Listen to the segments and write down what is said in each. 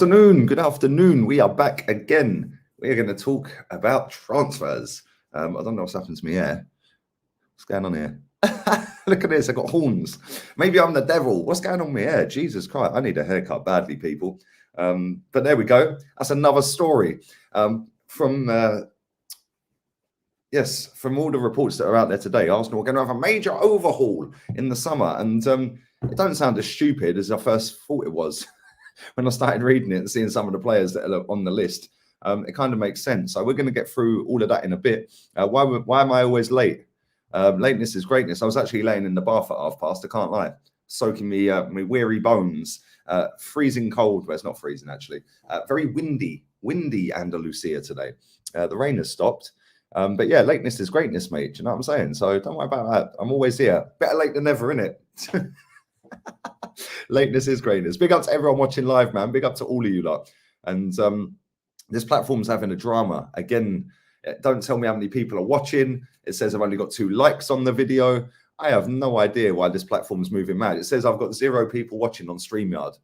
afternoon. Good afternoon. We are back again. We are going to talk about transfers. I don't know what's happened to me here. What's going on here? Look at this. I've got horns. Maybe I'm the devil. What's going on with me here? Jesus Christ. I need a haircut badly, people. But there we go. That's another story. From all the reports that are out there today, Arsenal are going to have a major overhaul in the summer. And it don't sound as stupid as I first thought it was. When I started reading it and seeing some of the players that are on the list, it kind of makes sense. So we're going to get through all of that in a bit. Why am I always late? Lateness is greatness. I was actually laying in the bath at 1:30. I can't lie, soaking me my weary bones. Freezing cold. Well, it's not freezing actually. Very windy Andalusia today. The rain has stopped. But yeah, lateness is greatness, mate. Do you know what I'm saying? So don't worry about that. I'm always here. Better late than never, innit? Lateness is greatness. Big up to everyone watching live, man. Big up to all of you lot. And this platform's having a drama. Again, don't tell me how many people are watching. It says I've only got 2 likes on the video. I have no idea why this platform's moving mad. It says I've got 0 people watching on StreamYard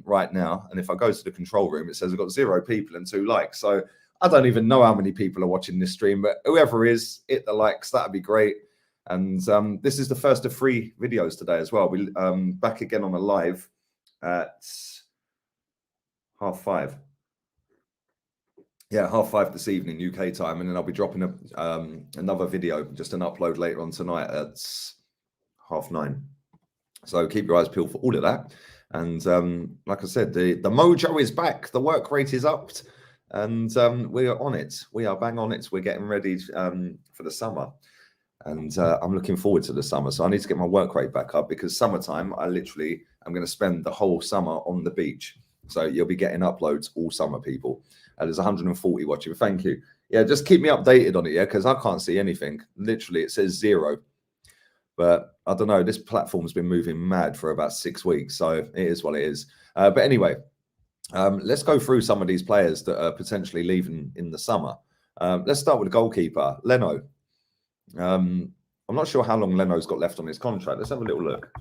right now. And if I go to the control room, it says I've got 0 people and 2 likes. So I don't even know how many people are watching this stream, but whoever is, hit the likes. That'd be great. And this is the first of 3 videos today as well. We back again on a live at 5:30. Yeah, 5:30 this evening UK time, and then I'll be dropping another video, just an upload later on tonight at 9:30. So keep your eyes peeled for all of that. And like I said, the mojo is back, the work rate is upped, and we are on it. We are bang on it. We're getting ready for the summer. And I'm looking forward to the summer. So I need to get my work rate back up because summertime, I'm going to spend the whole summer on the beach. So you'll be getting uploads all summer, people. There's 140 watching. Thank you. Yeah, just keep me updated on it, yeah, because I can't see anything. Literally, it says 0. But I don't know. This platform's been moving mad for about 6 weeks. So it is what it is. But anyway, let's go through some of these players that are potentially leaving in the summer. Let's start with the goalkeeper, Leno. I'm not sure how long Leno's got left on his contract. Let's have a little look.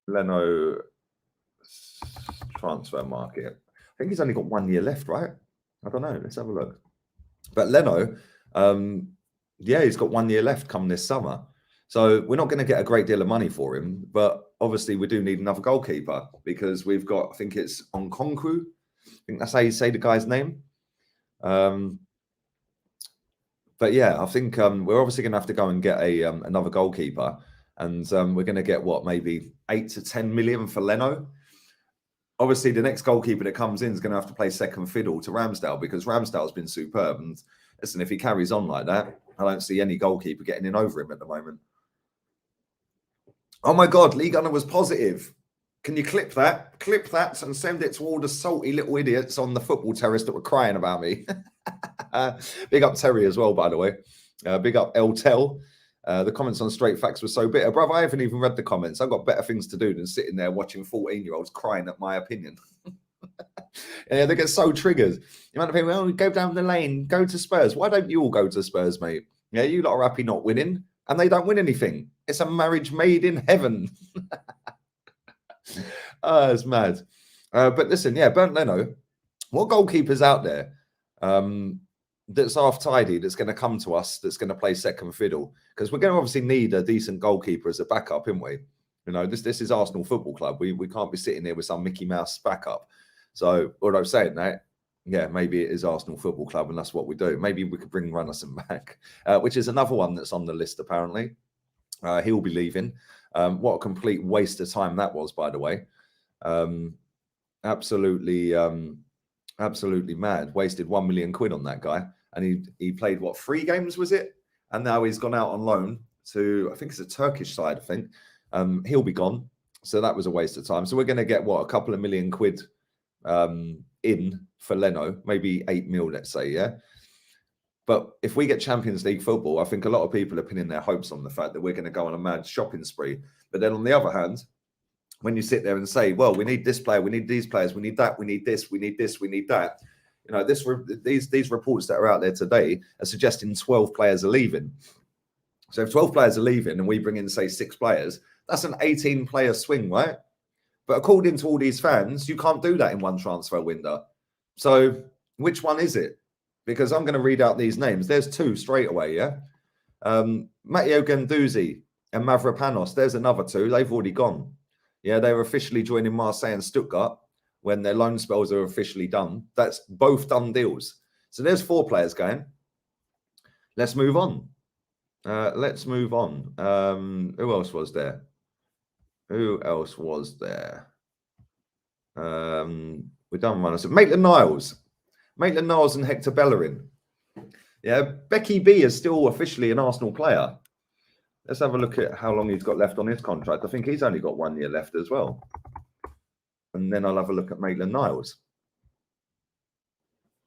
Leno transfer market. I think he's only got 1 year left, right? I don't know. Let's have a look. But Leno, yeah, he's got 1 year left come this summer. So we're not going to get a great deal of money for him. But obviously we do need another goalkeeper because we've got, I think it's Onkonkwo. I think that's how you say the guy's name. But yeah, I think we're obviously going to have to go and get another goalkeeper. And we're going to get, what, maybe 8 to 10 million for Leno. Obviously, the next goalkeeper that comes in is going to have to play second fiddle to Ramsdale because Ramsdale's been superb. And listen, if he carries on like that, I don't see any goalkeeper getting in over him at the moment. Oh my God, Lee Gunner was positive. Can you clip that? Clip that and send it to all the salty little idiots on the football terrace that were crying about me. Big up Terry as well, by the way. Big up El Tel. The comments on Straight Facts were so bitter. Brother, I haven't even read the comments. I've got better things to do than sitting there watching 14-year-olds crying at my opinion. Yeah, they get so triggered. You might think, well, go down the lane, go to Spurs. Why don't you all go to Spurs, mate? Yeah, you lot are happy not winning, and they don't win anything. It's a marriage made in heaven. Oh, it's mad. But listen, yeah, Bernd Leno, what goalkeeper's out there that's half-tidy, that's going to come to us, that's going to play second fiddle? Because we're going to obviously need a decent goalkeeper as a backup, aren't we? You know, this is Arsenal Football Club. We can't be sitting here with some Mickey Mouse backup. So, what I'm saying that, yeah, maybe it is Arsenal Football Club and that's what we do. Maybe we could bring Runnison back, which is another one that's on the list, apparently. He'll be leaving. What a complete waste of time that was, by the way. Absolutely mad. Wasted 1 million quid on that guy. And he played, what, 3 games, was it? And now he's gone out on loan to, I think it's a Turkish side, I think. He'll be gone. So that was a waste of time. So we're going to get, what, a couple of million quid in for Leno, maybe 8 mil, let's say, yeah? But if we get Champions League football, I think a lot of people are pinning their hopes on the fact that we're going to go on a mad shopping spree. But then on the other hand, when you sit there and say, well, we need this player, we need these players, we need that, we need this, we need this, we need that. You know, these reports that are out there today are suggesting 12 players are leaving. So if 12 players are leaving and we bring in, say, 6 players, that's an 18-player swing, right? But according to all these fans, you can't do that in one transfer window. So which one is it? Because I'm going to read out these names. There's two straight away, yeah? Matteo Guendouzi and Mavropanos. There's another two. They've already gone. Yeah, they were officially joining Marseille and Stuttgart when their loan spells are officially done. That's both done deals. So there's 4 players going. Let's move on. Who else was there? We've done one. Maitland Niles. Maitland Niles and Hector Bellerin. Yeah, Becky B is still officially an Arsenal player. Let's have a look at how long he's got left on his contract. I think he's only got 1 year left as well. And then I'll have a look at Maitland Niles.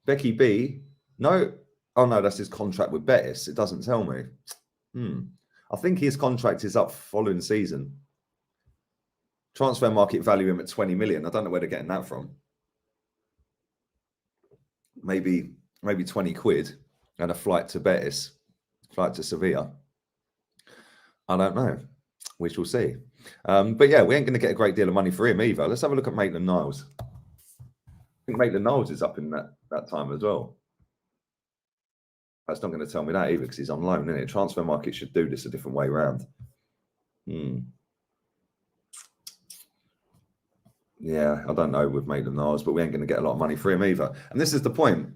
Becky B. No. Oh, no, that's his contract with Betis. It doesn't tell me. I think his contract is up following season. Transfer market value him at 20 million. I don't know where they're getting that from. Maybe 20 quid and a flight to Betis, flight to Sevilla. I don't know. We shall see. But yeah, we ain't going to get a great deal of money for him either. Let's have a look at Maitland Niles. I think Maitland Niles is up in that time as well. That's not going to tell me that either because he's on loan, isn't it? Transfer market should do this a different way around. Yeah, I don't know with Maitland Niles, but we ain't going to get a lot of money for him either. And this is the point.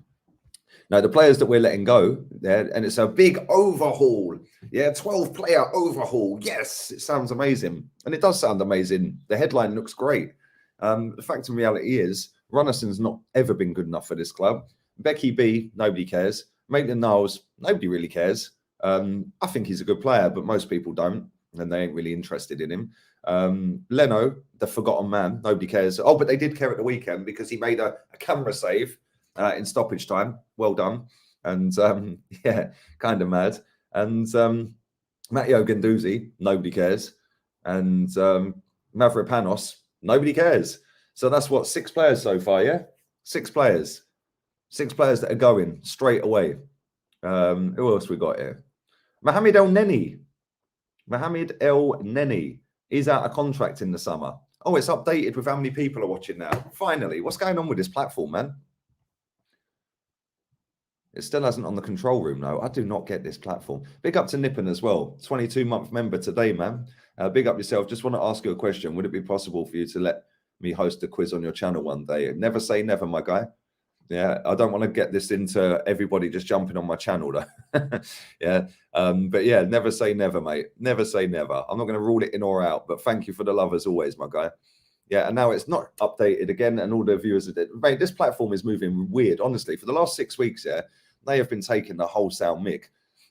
Now, the players that we're letting go there, and it's a big overhaul. Yeah, 12-player overhaul. Yes, it sounds amazing. And it does sound amazing. The headline looks great. The fact and reality is, Runnelson's not ever been good enough for this club. Becky B, nobody cares. Maitland Niles, nobody really cares. I think he's a good player, but most people don't, and they ain't really interested in him. Leno, the forgotten man, nobody cares. Oh, but they did care at the weekend because he made a camera save in stoppage time. Well done. And yeah, kind of mad. And Matteo Guendouzi, nobody cares. And Mavropanos, nobody cares. So that's what, 6 players so far, yeah? 6 players. 6 players that are going straight away. Who else we got here? Mohamed El Neni. Mohamed El Neni. He's out of contract in the summer. Oh, it's updated with how many people are watching now. Finally, what's going on with this platform, man? It still hasn't on the control room, though. I do not get this platform. Big up to Nippon as well. 22-month member today, man. Big up yourself. Just want to ask you a question. Would it be possible for you to let me host a quiz on your channel one day? Never say never, my guy. Yeah, I don't want to get this into everybody just jumping on my channel, though. Yeah, but yeah, never say never, mate. Never say never. I'm not going to rule it in or out, but thank you for the love as always, my guy. Yeah, and now it's not updated again, and all the viewers are dead. Mate, this platform is moving weird, honestly. For the last 6 weeks, yeah, they have been taking the wholesale mick.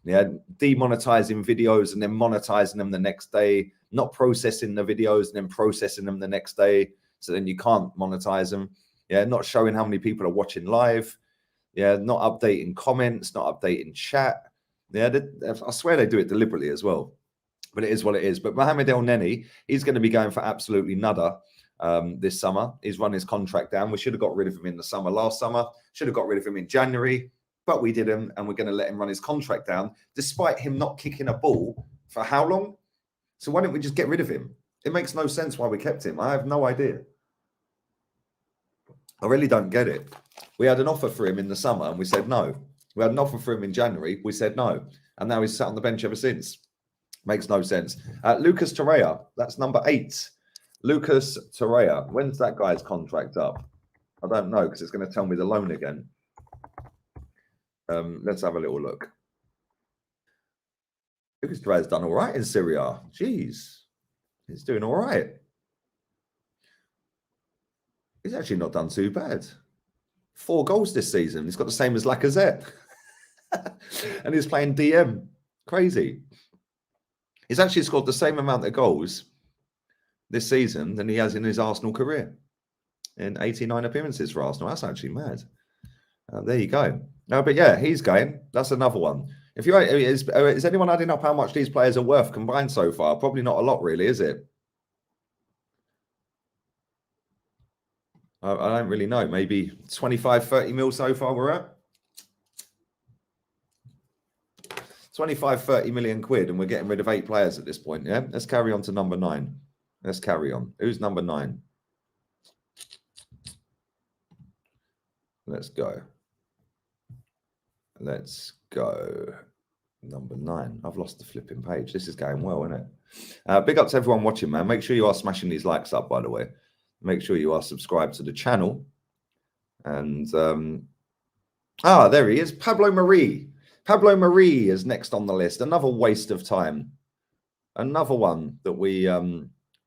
Yeah, demonetizing videos and then monetizing them the next day, not processing the videos and then processing them the next day, so then you can't monetize them. Yeah, not showing how many people are watching live. Yeah, not updating comments, not updating chat. Yeah, I swear they do it deliberately as well. But it is what it is. But Mohamed El Neni, he's going to be going for absolutely nada this summer. He's run his contract down. We should have got rid of him in the summer last summer. Should have got rid of him in January. But we didn't, and we're going to let him run his contract down, despite him not kicking a ball for how long? So why don't we just get rid of him? It makes no sense why we kept him. I have no idea. I really don't get it. We had an offer for him in the summer and we said no. We had an offer for him in January. We said no. And now he's sat on the bench ever since. Makes no sense. Lucas Torreira, that's number 8. Lucas Torreira. When's that guy's contract up? I don't know because it's going to tell me the loan again. Let's have a little look. Lucas Torreira's done all right in Syria. Jeez. He's doing all right. He's actually not done too bad. 4 goals this season. He's got the same as Lacazette. And he's playing DM. Crazy. He's actually scored the same amount of goals this season than he has in his Arsenal career. In 89 appearances for Arsenal. That's actually mad. There you go. No, but yeah, he's going. That's another one. If you is anyone adding up how much these players are worth combined so far? Probably not a lot, really, is it? I don't really know. Maybe 25, 30 mil so far we're at. 25, 30 million quid and we're getting rid of 8 players at this point, yeah? Let's carry on to number 9. Let's carry on. Who's number 9? Let's go. Let's go. Number 9. I've lost the flipping page. This is going well, isn't it? Big up to everyone watching, man. Make sure you are smashing these likes up, by the way. Make sure you are subscribed to the channel. And there he is, Pablo Marie. Pablo Marie is next on the list. Another waste of time. Another one that we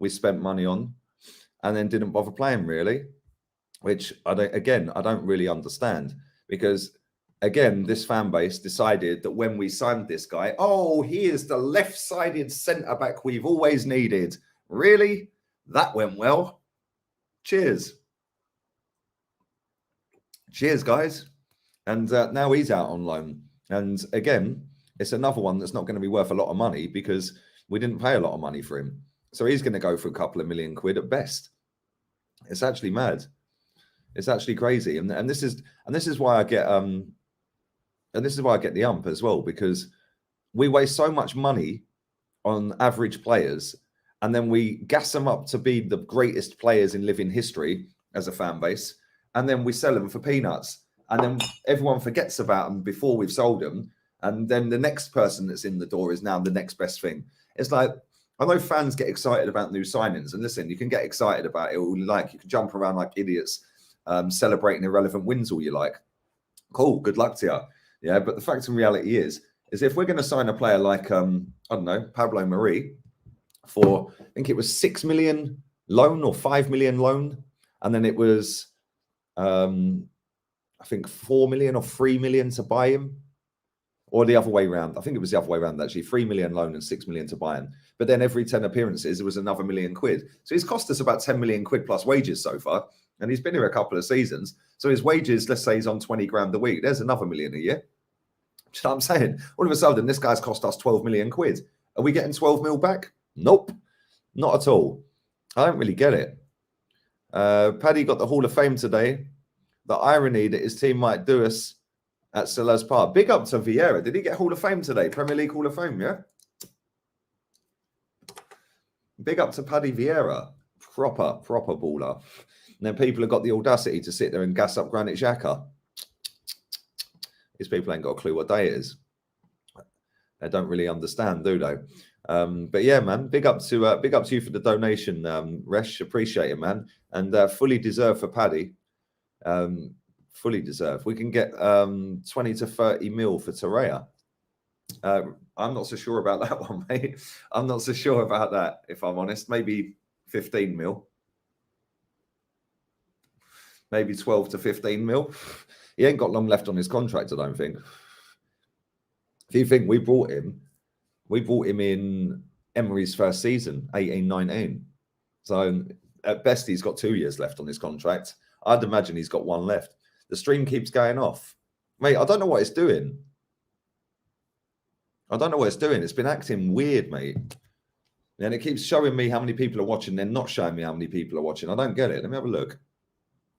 spent money on and then didn't bother playing, really. Which I don't really understand, because again, this fan base decided that when we signed this guy, oh, he is the left-sided centre-back we've always needed. Really? That went well. Cheers. Cheers, guys. And now he's out on loan. And again, it's another one that's not going to be worth a lot of money because we didn't pay a lot of money for him. So he's going to go for a couple of million quid at best. It's actually mad. It's actually crazy. And this is why I get the ump as well, because we waste so much money on average players and then we gas them up to be the greatest players in living history as a fan base, and then we sell them for peanuts, and then everyone forgets about them before we've sold them, and then the next person that's in the door is now the next best thing. It's like, I know fans get excited about new signings, and listen, you can get excited about it all you like. You can jump around like idiots, celebrating irrelevant wins all you like. Cool, good luck to you. Yeah, but the fact and reality is if we're going to sign a player like, I don't know, Pablo Marie for, I think it was 6 million loan or 5 million loan, and then it was, I think 4 million or 3 million to buy him, or the other way around. I think it was the other way around, actually. 3 million loan and 6 million to buy him. But then every 10 appearances, it was another £1 million. So he's cost us about 10 million quid plus wages so far. And he's been here a couple of seasons. So his wages, let's say he's on 20 grand a week. There's another £1 million a year. Do you know what I'm saying? All of a sudden, this guy's cost us 12 million quid. Are we getting 12 mil back? Nope. Not at all. I don't really get it. Paddy got the Hall of Fame today. The irony that his team might do us at Sellers Park. Big up to Vieira. Did he get Hall of Fame today? Premier League Hall of Fame, yeah? Big up to Paddy Vieira. Proper baller. And then people have got the audacity to sit there and gas up Granit Xhaka. These people ain't got a clue what day it is. They don't really understand, do they? But yeah, man, big up to you for the donation, Resh. Appreciate it, man. And fully deserved for Paddy. Fully deserved. We can get 20 to 30 mil for Torreira. I'm not so sure about that one, mate. I'm not so sure about that, if I'm honest. Maybe 15 mil. Maybe 12 to 15 mil. He ain't got long left on his contract, I don't think. If you think we brought him in Emery's first season, 18-19. So at best, he's got 2 years left on his contract. I'd imagine he's got 1 left. The stream keeps going off. Mate, I don't know what it's doing. It's been acting weird, mate. And it keeps showing me how many people are watching, then not showing me how many people are watching. I don't get it. Let me have a look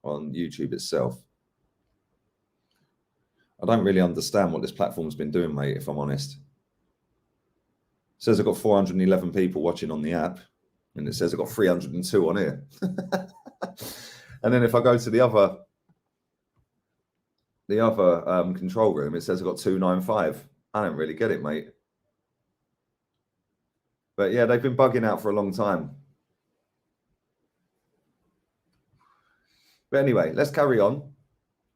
on YouTube itself. I don't really understand what this platform's been doing, mate, if I'm honest. It says I've got 411 people watching on the app, and it says I've got 302 on here. And then if I go to the other control room, it says I've got 295. I don't really get it, mate. But yeah, they've been bugging out for a long time. But anyway, let's carry on.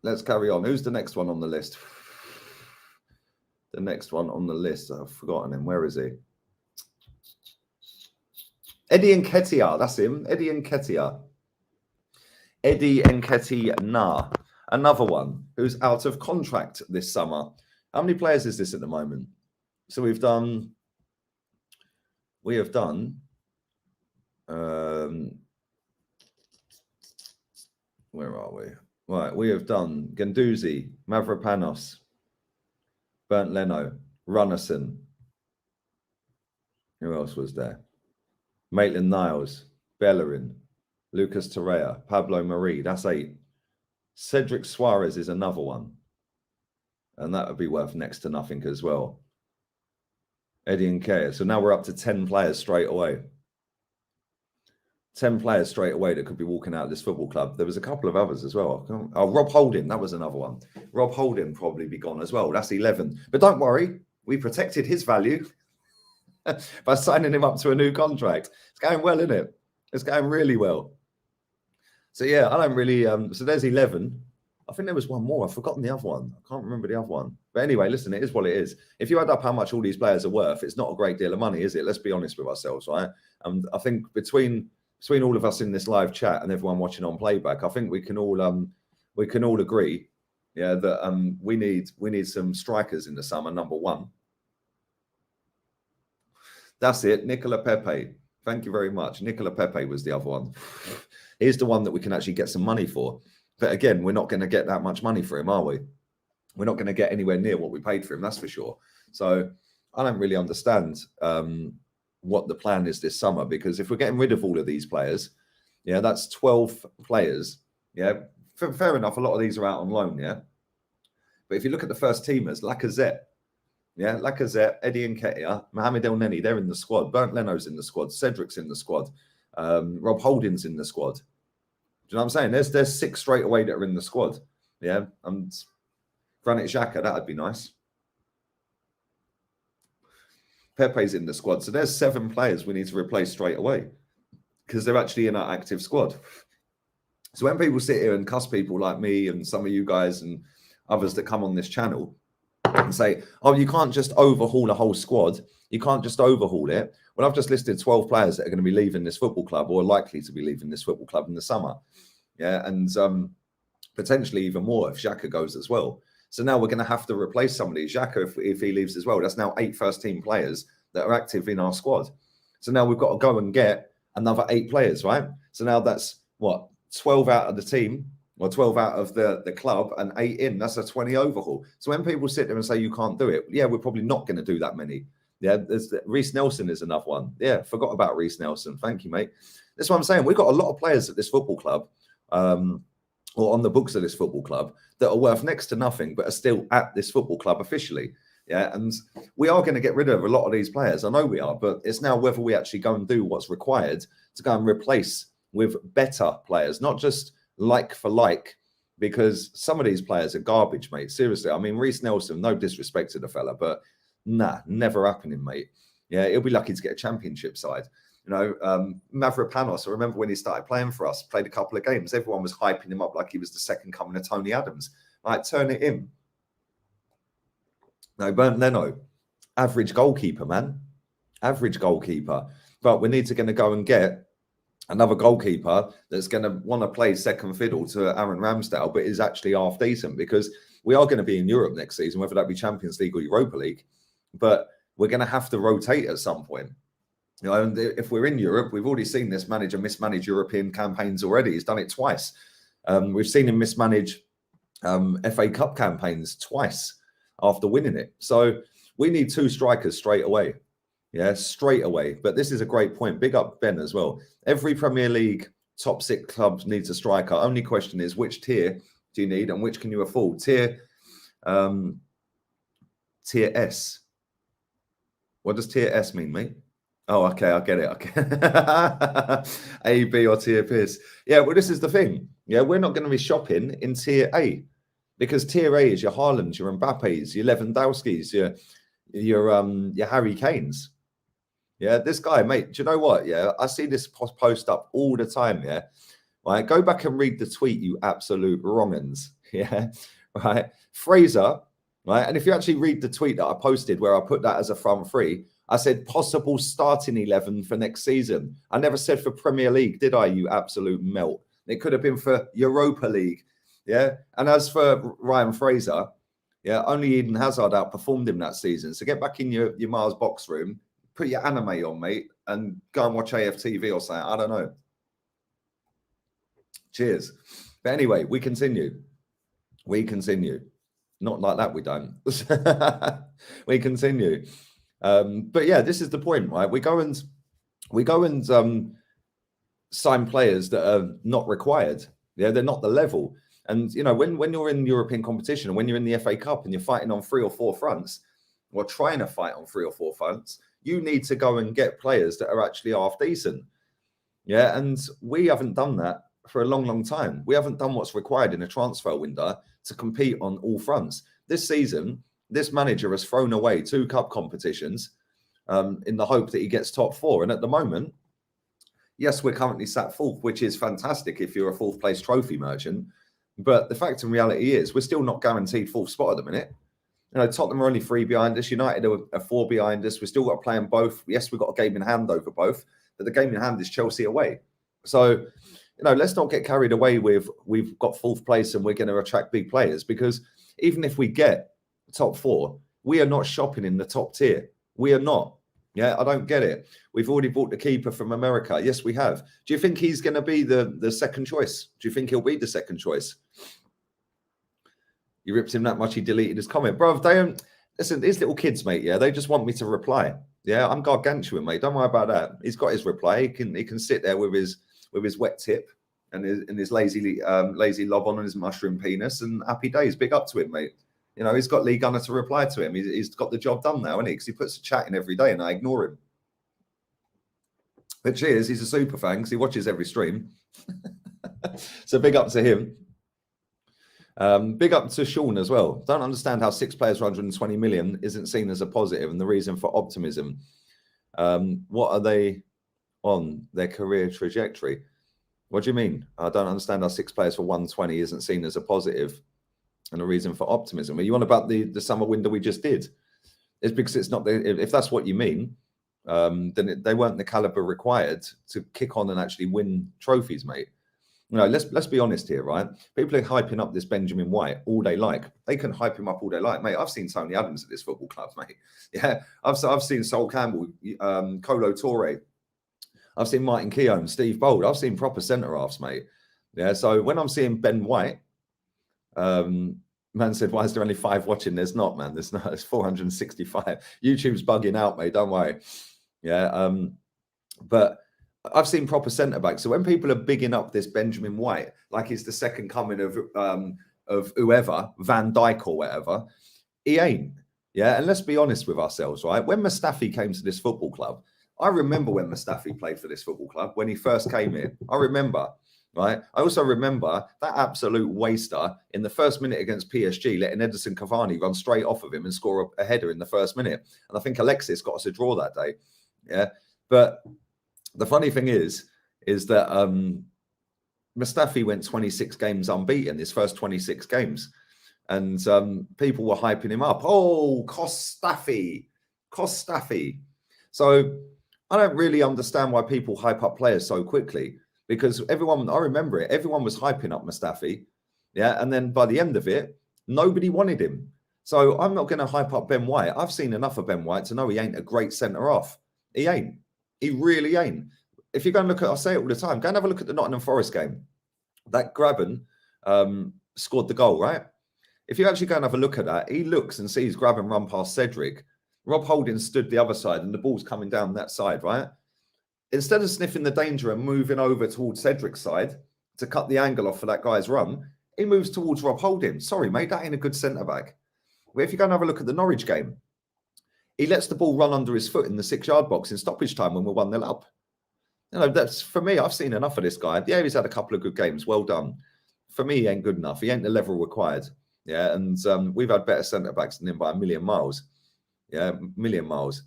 Who's the next one on the list? The next one on the list, I've forgotten him. Where is he? Eddie Nketiah, that's him. Eddie Nketiah. Another one who's out of contract this summer. How many players is this at the moment? So we have done, where are we? Right, we have done Guendouzi, Mavropanos, Bernd Leno, Runnison. Who else was there? Maitland Niles, Bellerin, Lucas Torreira, Pablo Marie. That's 8. Cedric Suarez is another one. And that would be worth next to nothing as well. Eddie Nketiah. So now we're up to 10 players straight away. 10 players straight away that could be walking out of this football club. There was a couple of others as well. Oh, Rob Holding, that was another one. Rob Holding probably be gone as well. That's 11. But don't worry, we protected his value by signing him up to a new contract. It's going well, isn't it? It's going really well. So yeah, I don't really. So there's 11. I think there was one more. I've forgotten the other one. I can't remember the other one. But anyway, listen, it is what it is. If you add up how much all these players are worth, it's not a great deal of money, is it? Let's be honest with ourselves, right? And I think between all of us in this live chat and everyone watching on playback, I think we can all agree, yeah, that we need some strikers in the summer. Number one. That's it, Nicola Pepe. Thank you very much. Nicola Pepe was the other one. Here's the one that we can actually get some money for. But again, we're not going to get that much money for him, are we? We're not going to get anywhere near what we paid for him, that's for sure. So I don't really understand what the plan is this summer, because if we're getting rid of all of these players, yeah, that's 12 players. Yeah, fair enough. A lot of these are out on loan, yeah. But if you look at the first teamers, Lacazette, yeah, Lacazette, Eddie Nketiah, Mohamed El Neni, they're in the squad. Bernd Leno's in the squad. Cedric's in the squad. Rob Holding's in the squad. Do you know what I'm saying? There's 6 straight away that are in the squad. Yeah, and Granit Xhaka, that'd be nice. Pepe's in the squad. So there's 7 players we need to replace straight away because they're actually in our active squad. So when people sit here and cuss people like me and some of you guys and others that come on this channel and say, oh, you can't just overhaul a whole squad. You can't just overhaul it. Well, I've just listed 12 players that are going to be leaving this football club or likely to be leaving this football club in the summer. Yeah, and potentially even more if Xhaka goes as well. So now we're going to have to replace somebody. Xhaka, if he leaves as well, that's now 8 first-team players that are active in our squad. So now we've got to go and get another 8 players, right? So now that's, what, 12 out of the team, or 12 out of the club and 8 in. That's a 20 overhaul. So when people sit there and say you can't do it, yeah, we're probably not going to do that many. Yeah, Reece Nelson is another one. Yeah, forgot about Reece Nelson. Thank you, mate. That's what I'm saying. We've got a lot of players at this football club, or on the books of this football club, that are worth next to nothing, but are still at this football club officially. Yeah, and we are going to get rid of a lot of these players. I know we are, but it's now whether we actually go and do what's required to go and replace with better players, not just like for like, because some of these players are garbage, mate. Seriously. I mean, Reece Nelson, no disrespect to the fella, but nah, never happening, mate. Yeah, he'll be lucky to get a championship side. You know, Mavropanos, I remember when he started playing for us, played a couple of games, everyone was hyping him up like he was the second coming of Tony Adams. Like, turn it in. No, Bernd Leno, average goalkeeper, man. Average goalkeeper. But we need to go and get another goalkeeper that's going to want to play second fiddle to Aaron Ramsdale, but is actually half decent, because we are going to be in Europe next season, whether that be Champions League or Europa League. But we're going to have to rotate at some point. You know, and if we're in Europe, we've already seen this manager mismanage European campaigns already. He's done it twice. We've seen him mismanage FA Cup campaigns twice after winning it. So we need 2 strikers straight away. Yeah, straight away. But this is a great point. Big up Ben as well. Every Premier League top 6 clubs needs a striker. Only question is, which tier do you need and which can you afford? Tier S. What does tier S mean, mate? Oh, okay, I get it. Okay. A, B, or tier piss. Yeah, well, this is the thing. Yeah, we're not going to be shopping in tier A, because tier A is your Haalands, your Mbappes, your Lewandowskis, your Harry Kanes. Yeah, this guy, mate, do you know what? Yeah, I see this post up all the time. Yeah, right. Go back and read the tweet, you absolute wrong'uns. Yeah, right. Fraser, right. And if you actually read the tweet that I posted where I put that as a front 3, I said possible starting 11 for next season. I never said for Premier League, did I, you absolute melt? It could have been for Europa League. Yeah. And as for Ryan Fraser, yeah, only Eden Hazard outperformed him that season. So get back in your Mars box room, put your anime on, mate, and go and watch AFTV or something. I don't know. Cheers. But anyway, we continue. We continue. Not like that, we don't. We continue. But yeah, this is the point, right? We go and sign players that are not required. Yeah, they're not the level. And you know, when you're in European competition and when you're in the FA Cup and you're fighting on 3 or 4 fronts, or trying to fight on 3 or 4 fronts, you need to go and get players that are actually half decent. Yeah, and we haven't done that for a long, long time. We haven't done what's required in a transfer window to compete on all fronts. This season, this manager has thrown away 2 cup competitions in the hope that he gets top 4. And at the moment, yes, we're currently sat 4th, which is fantastic if you're a 4th place trophy merchant. But the fact and reality is we're still not guaranteed 4th spot at the minute. You know, Tottenham are only 3 behind us. United are 4 behind us. We've still got to play them both. Yes, we've got a game in hand over both, but the game in hand is Chelsea away. So, you know, let's not get carried away with we've got 4th place and we're going to attract big players, because even if we get top 4, we are not shopping in the top tier. We are not. Yeah, I don't get it. We've already bought the keeper from America. Yes, we have. Do you think he's going to be the second choice? Do you think he'll be the second choice? You ripped him that much, he deleted his comment. Bro, they don't listen, these little kids, mate, yeah, they just want me to reply. Yeah, I'm gargantuan, mate. Don't worry about that. He's got his reply. He can sit there with his wet tip and his lazy lob on his mushroom penis, and happy days. Big up to him, mate. You know, he's got Lee Gunner to reply to him. He's got the job done now, isn't he? Because he puts a chat in every day and I ignore him. But cheers, he's a super fan because he watches every stream. So big up to him. Big up to Sean as well. Don't understand how 6 players for 120 million isn't seen as a positive and the reason for optimism. What are they on their career trajectory? What do you mean? I don't understand how 6 players for 120 isn't seen as a positive and a reason for optimism. Are you on about the summer window we just did? It's because it's not if that's what you mean, then they weren't the caliber required to kick on and actually win trophies, mate. You know, let's be honest here, right? People are hyping up this Benjamin White all day like. They can hype him up all day like, mate. I've seen Tony Adams at this football club, mate. Yeah, I've seen Sol Campbell, Kolo Torre. I've seen Martin Keown, Steve Bold. I've seen proper centre-halves, mate. Yeah, so when I'm seeing Ben White, man said, why is there only 5 watching? There's not, man. There's not. It's 465. YouTube's bugging out, mate. Don't worry. Yeah, but I've seen proper centre backs. So when people are bigging up this Benjamin White, like he's the second coming of whoever, Van Dijk or whatever, he ain't. Yeah, and let's be honest with ourselves, right? When Mustafi came to this football club, I remember when Mustafi played for this football club when he first came in. I remember, right? I also remember that absolute waster in the first minute against PSG, letting Edison Cavani run straight off of him and score a header in the first minute. And I think Alexis got us a draw that day. Yeah, but the funny thing is that Mustafi went 26 games unbeaten, his first 26 games. And people were hyping him up. Oh, Kostafi. So I don't really understand why people hype up players so quickly, because I remember it, everyone was hyping up Mustafi. Yeah, and then by the end of it, nobody wanted him. So I'm not going to hype up Ben White. I've seen enough of Ben White to know he ain't a great centre-half. He ain't. He really ain't. If you go and look at, I say it all the time, go and have a look at the Nottingham Forest game. That Graben scored the goal, right? If you actually go and have a look at that, he looks and sees Graben run past Cedric. Rob Holding stood the other side and the ball's coming down that side, right? Instead of sniffing the danger and moving over towards Cedric's side to cut the angle off for that guy's run, he moves towards Rob Holding. Sorry, mate, that ain't a good centre-back. But if you go and have a look at the Norwich game, he lets the ball run under his foot in the 6-yard box in stoppage time when we're 1-0 up. You know, that's, for me, I've seen enough of this guy. Yeah, he's had a couple of good games. Well done. For me, he ain't good enough. He ain't the level required. Yeah, and we've had better centre-backs than him by a million miles. Yeah, million miles.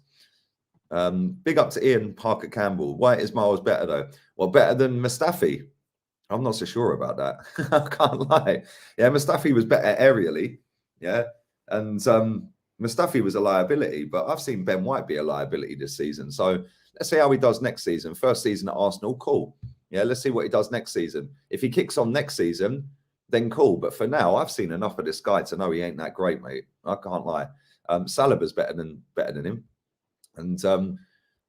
Big up to Ian Parker Campbell. White is miles better, though. Well, better than Mustafi? I'm not so sure about that. I can't lie. Yeah, Mustafi was better aerially. Yeah, and Mustafi was a liability, but I've seen Ben White be a liability this season. So let's see how he does next season. First season at Arsenal, cool. Yeah, let's see what he does next season. If he kicks on next season, then cool. But for now, I've seen enough of this guy to know he ain't that great, mate. I can't lie. Saliba's better than him. And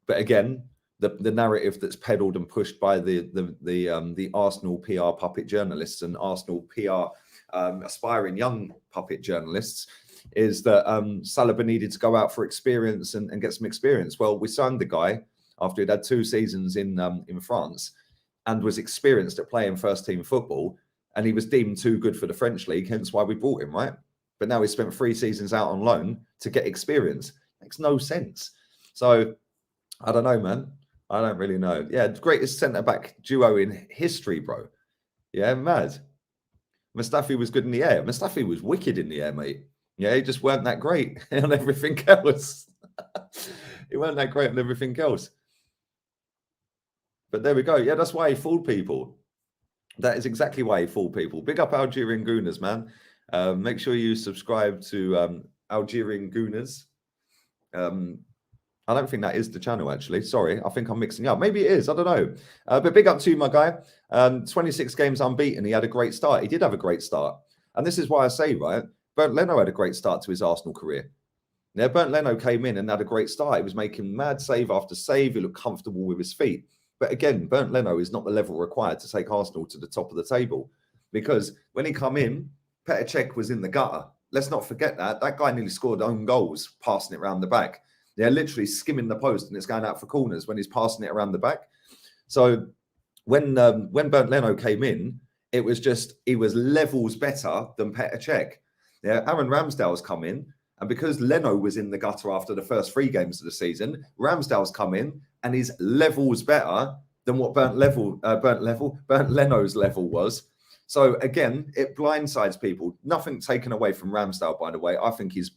but again, the narrative that's peddled and pushed by the Arsenal PR puppet journalists and Arsenal PR aspiring young puppet journalists is that Saliba needed to go out for experience and get some experience. Well, we signed the guy after he'd had 2 seasons in France and was experienced at playing first team football, and he was deemed too good for the French league, hence why we bought him, right? But now he spent 3 seasons out on loan to get experience. Makes no sense. So I don't know, man. I don't really know. Yeah, greatest centre-back duo in history, bro. Yeah, mad. Mustafi was good in the air. Mustafi was wicked in the air, mate. Yeah, he just weren't that great on everything else. He weren't that great on everything else. But there we go. Yeah, that's why he fooled people. That is exactly why he fooled people. Big up Algerian Gooners, man. Make sure you subscribe to Algerian Gooners. I don't think that is the channel, actually. Sorry, I think I'm mixing up. Maybe it is. I don't know. But big up to you, my guy. 26 games unbeaten. He had a great start. He did have a great start. And this is why I say, right, Bernd Leno had a great start to his Arsenal career. Now, Bernd Leno came in and had a great start. He was making mad save after save. He looked comfortable with his feet. But again, Bernd Leno is not the level required to take Arsenal to the top of the table. Because when he come in, Petr Cech was in the gutter. Let's not forget that. That guy nearly scored own goals, passing it around the back. They're literally skimming the post and it's going out for corners when he's passing it around the back. So when Bernd Leno came in, it was just, he was levels better than Petr Cech. Yeah, Aaron Ramsdale's come in, and because Leno was in the gutter after the first 3 games of the season, Ramsdale's come in and he's levels better than what Bernd Leno's level was. So again, it blindsides people. Nothing taken away from Ramsdale, by the way. I think he's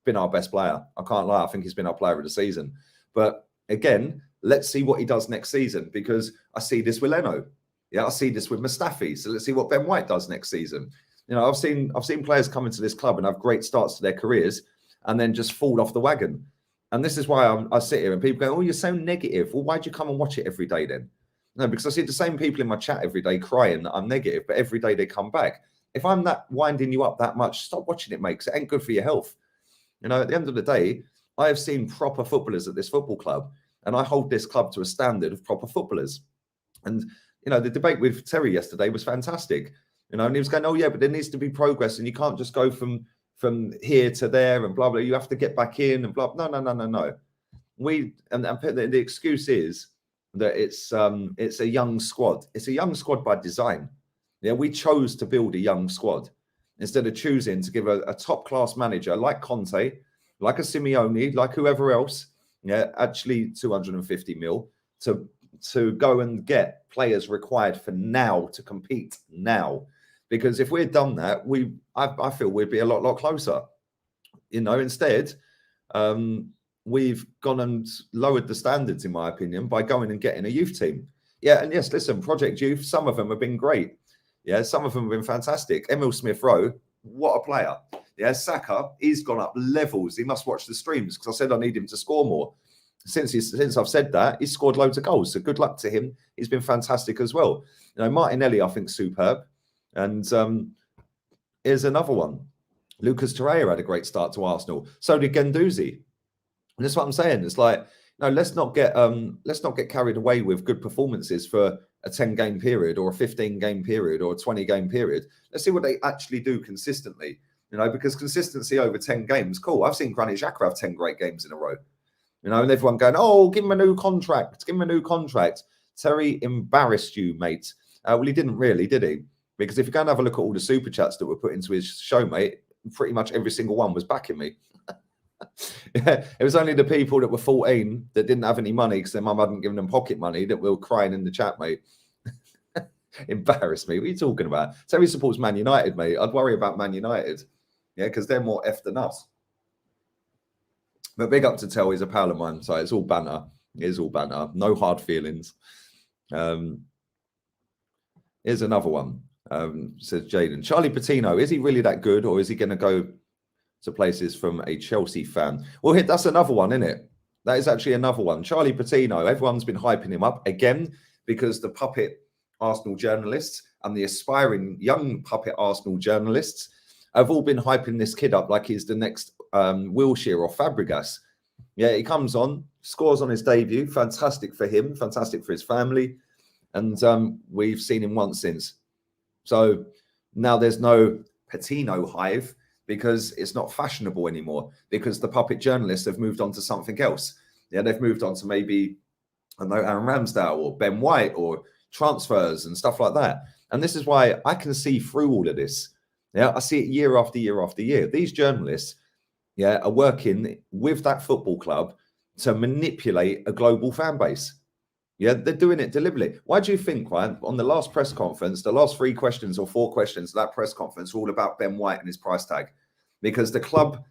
been our best player. I can't lie. I think he's been our player of the season. But again, let's see what he does next season, because I see this with Leno. Yeah, I see this with Mustafi. So let's see what Ben White does next season. You know, I've seen players come into this club and have great starts to their careers and then just fall off the wagon. And this is why I sit here and people go, "Oh, you're so negative." Well, why'd you come and watch it every day then? No, because I see the same people in my chat every day crying that I'm negative, but every day they come back. If I'm that winding you up that much, stop watching it, mate, because it ain't good for your health. You know, at the end of the day, I have seen proper footballers at this football club, and I hold this club to a standard of proper footballers. And, you know, the debate with Terry yesterday was fantastic. You know, and he was going, "Oh, yeah, but there needs to be progress, and you can't just go from here to there and blah, blah. You have to get back in and blah." No. The excuse is that it's a young squad. It's a young squad by design. Yeah, we chose to build a young squad instead of choosing to give a top-class manager like Conte, like a Simeone, like whoever else, yeah, actually 250 mil to go and get players required for now to compete now. Because if we'd done that, I feel we'd be a lot closer. You know, instead, we've gone and lowered the standards, in my opinion, by going and getting a youth team. Yeah, and yes, listen, Project Youth, some of them have been great. Yeah, some of them have been fantastic. Emil Smith-Rowe, what a player. Yeah, Saka, he's gone up levels. He must watch the streams because I said I need him to score more. Since I've said that, he's scored loads of goals. So good luck to him. He's been fantastic as well. You know, Martinelli, I think, superb. And here's another one. Lucas Torreira had a great start to Arsenal. So did Guendouzi. And that's what I'm saying. It's like, no, let's not get carried away with good performances for a 10-game period or a 15-game period or a 20-game period. Let's see what they actually do consistently. You know, because consistency over 10 games, cool. I've seen Granit Xhaka have 10 great games in a row. You know, and everyone going, "Oh, give him a new contract. Give him a new contract." Terry embarrassed you, mate. Well, he didn't really, did he? Because if you go and have a look at all the super chats that were put into his show, mate, pretty much every single one was backing me. Yeah, it was only the people that were 14 that didn't have any money because their mum hadn't given them pocket money that were crying in the chat, mate. Embarrassed me. What are you talking about? Terry supports Man United, mate. I'd worry about Man United. Yeah, because they're more F than us. But big up to Tel, he's a pal of mine, so it's all banter. It is all banter. No hard feelings. Here's another one. Says Jaden. Charlie Patino, is he really that good, or is he going to go to places from a Chelsea fan? Well, that's another one, isn't it? That is actually another one. Charlie Patino, everyone's been hyping him up again because the puppet Arsenal journalists and the aspiring young puppet Arsenal journalists have all been hyping this kid up like he's the next Wilshere or Fabregas. Yeah, he comes on, scores on his debut. Fantastic for him, fantastic for his family. And we've seen him once since. So now there's no Patino hive because it's not fashionable anymore, because the puppet journalists have moved on to something else. Yeah, they've moved on to maybe, I don't know, Aaron Ramsdale or Ben White or transfers and stuff like that. And this is why I can see through all of this. Yeah, I see it year after year after year. These journalists, yeah, are working with that football club to manipulate a global fan base. Yeah, they're doing it deliberately. Why do you think, right, on the last press conference, the last 3 questions or 4 questions of that press conference were all about Ben White and his price tag? Because the club